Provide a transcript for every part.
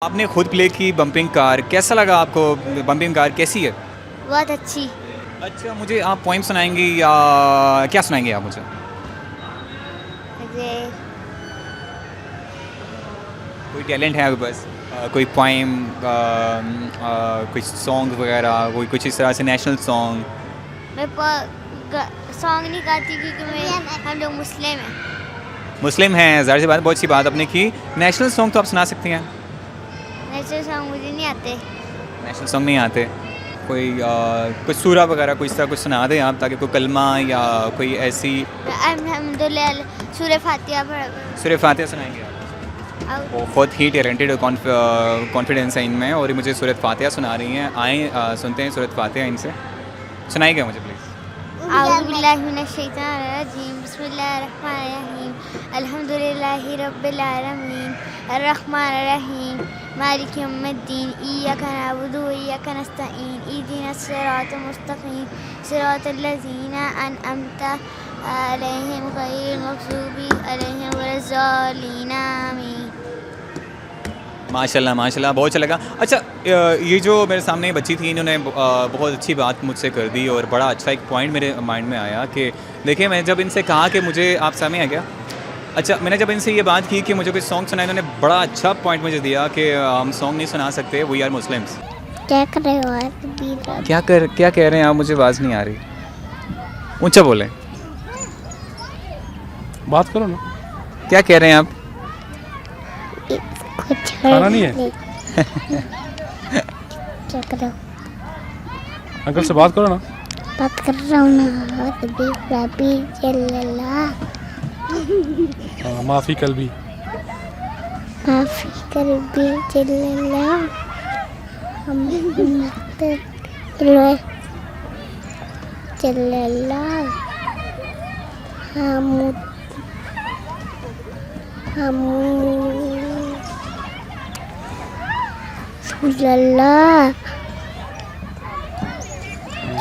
आपने खुद प्ले की बम्पिंग कार, कैसा लगा आपको? बम्पिंग कार कैसी है? बहुत अच्छी। अच्छा, मुझे आप पोइम सुनाएंगी या क्या सुनाएंगे आप मुझे? मुझे कोई टैलेंट है आपके पास? कोई पोइम, कोई सॉन्ग वगैरह, कोई कुछ इस तरह से नेशनल सॉन्ग? मैं सॉन्ग नहीं गाती क्योंकि हम लोग मुस्लिम हैं। मुस्लिम हैं, ज़ाहिर सी बात, बहुत अच्छी बात आपने की। नेशनल सॉन्ग तो आप सुना सकती हैं। नेचुरल सॉन्ग मुझे नहीं आते। नेशनल सॉन्ग नहीं आते? कोई कुछ सूरा वगैरह कुछ तरह कुछ सुना दें आप, ताकि कोई कलमा या कोई ऐसी अल्हम्दुलिल्लाह सूरह फातिहा पढ़। सूरह फातिहा सुनाएंगे आप? और बहुत ही टैलेंटेड और कॉन्फिडेंस है इनमें, और ये मुझे सूरत फातिहा सुना रही हैं। आए सुनते हैं सूरत फातिहा इनसे। सुनाइएगा मुझे प्लीज़। औज़ुबिल्लाहि मिनश्शैतानिर्रजीम बिस्मिल्लाहिर्रहमानिर्रहीम अल्हम्दुलिल्लाहि रब्बिल आलमीन अर्रहमानिर्रहीम मालिकि यौमिद्दीन इय्याका नअबुदु व इय्याका नस्तईन इहदिनस सिरातल मुस्तक़ीम सिरातल लज़ीना अनअमता अलैहिम गैरिल मग़ज़ूबि अलैहिम वलज़्ज़ालिन आमीन। माशाल्लाह माशाल्लाह, बहुत अच्छा लगा। अच्छा, ये जो मेरे सामने बच्ची थी, इन्होंने बहुत अच्छी बात मुझसे कर दी, और बड़ा अच्छा एक पॉइंट मेरे माइंड में आया कि देखिए, मैं जब इनसे कहा कि मुझे आप सामने आ गया, अच्छा, मैंने जब इनसे ये बात की कि मुझे कोई सॉन्ग सुना, इन्होंने बड़ा अच्छा पॉइंट मुझे दिया कि हम सॉन्ग नहीं सुना सकते, वी आर मुस्लिम्स। क्या कर रहे हो आप? क्या कह रहे हैं आप? मुझे आवाज़ नहीं आ रही, ऊंचा बोलें। बात करो ना। क्या कह रहे हैं आप? खाना नहीं है? क्या कर रहे हो? अंकल से बात करो ना। बात कर रहा हूँ ना। रबी जल्लल्लाह हाँ, माफ़ी कल भी। माफ़ी कर भी जल्लल्लाह हम जल्लल्लाह हम अल्लाह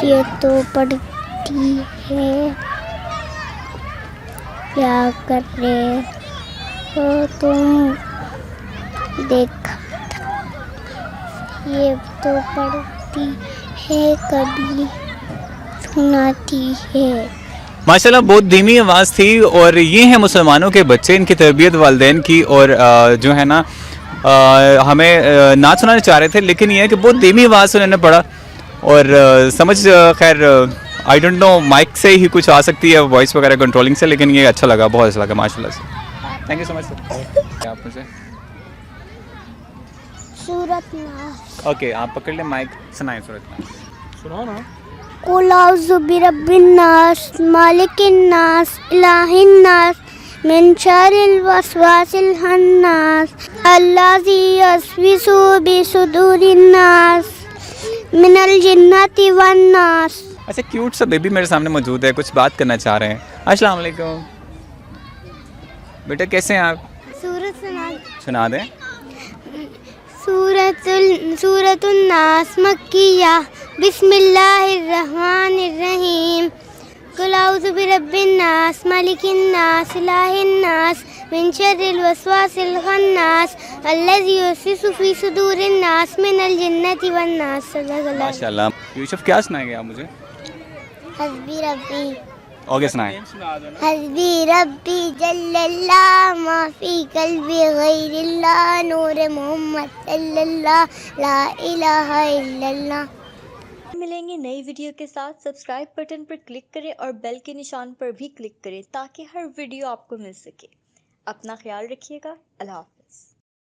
ये तो पढ़ती है। क्या कर रहे हो तुम? देखा ये तो पढ़ती है, कभी सुनाती है। माशाल्लाह, बहुत धीमी आवाज़ थी, और ये हैं मुसलमानों के बच्चे, इनकी तरबियत वालिदैन की, और जो है ना, हमें नाच सुनाना चाह रहे थे, लेकिन ये है कि बहुत धीमी आवाज़ से उन्होंने पढ़ा, और समझ, खैर आई डोंट नो, माइक से ही कुछ आ सकती है, वॉइस वगैरह कंट्रोलिंग से, लेकिन ये अच्छा लगा, बहुत अच्छा लगा माशाल्लाह से। Thank you so much sir. आप मुझे सूरत नास। ओके, आप पकड़ लें माइक, सुनाएं सूरत नास। सुनाओ ना। कुल औज़ु बिरब्बिन नास मालिकिन नास इलाहिन नास मिन शर्रिल वसवासिल खन्नास अल्लाज़ी युस्विसु बिसुदूरिन नास मिनल जिन्नति वन नास। अच्छा, क्यूट सा बेबी मेरे सामने मौजूद है, कुछ बात करना चाह रहे हैं। अस्सलाम वालेकुम बेटा, कैसे हैं आप? सूरत सुना दें। सूरतुन नास मक्किया बिस्मिल्लाहिर्रहमानिर्रहीम कुल औज़ु बिरब्बिन नास मालिकिन नास इलाहिन नास मिन शर्रिल वसवासिल खन्नास अल्लज़ी युस्विसु फी सुदूरिन नास मिनल जिन्नति वन नास। माशाल्लाह। यूसुफ, क्या सुनाएंगे आप मुझे? हस्बी रब्बी ओके, सुनाएं। हस्बी रब्बी जल्लल्लाह माफी कल्बी गैरिल्लाह नूर मोहम्मद सल्लल्लाह ला इलाहा इल्लल्लाह। मिलेंगे नई वीडियो के साथ। सब्सक्राइब बटन पर क्लिक करें और बेल के निशान पर भी क्लिक करें ताकि हर वीडियो आपको मिल सके। अपना ख्याल रखिएगा। अल्लाह हाफ़िज़।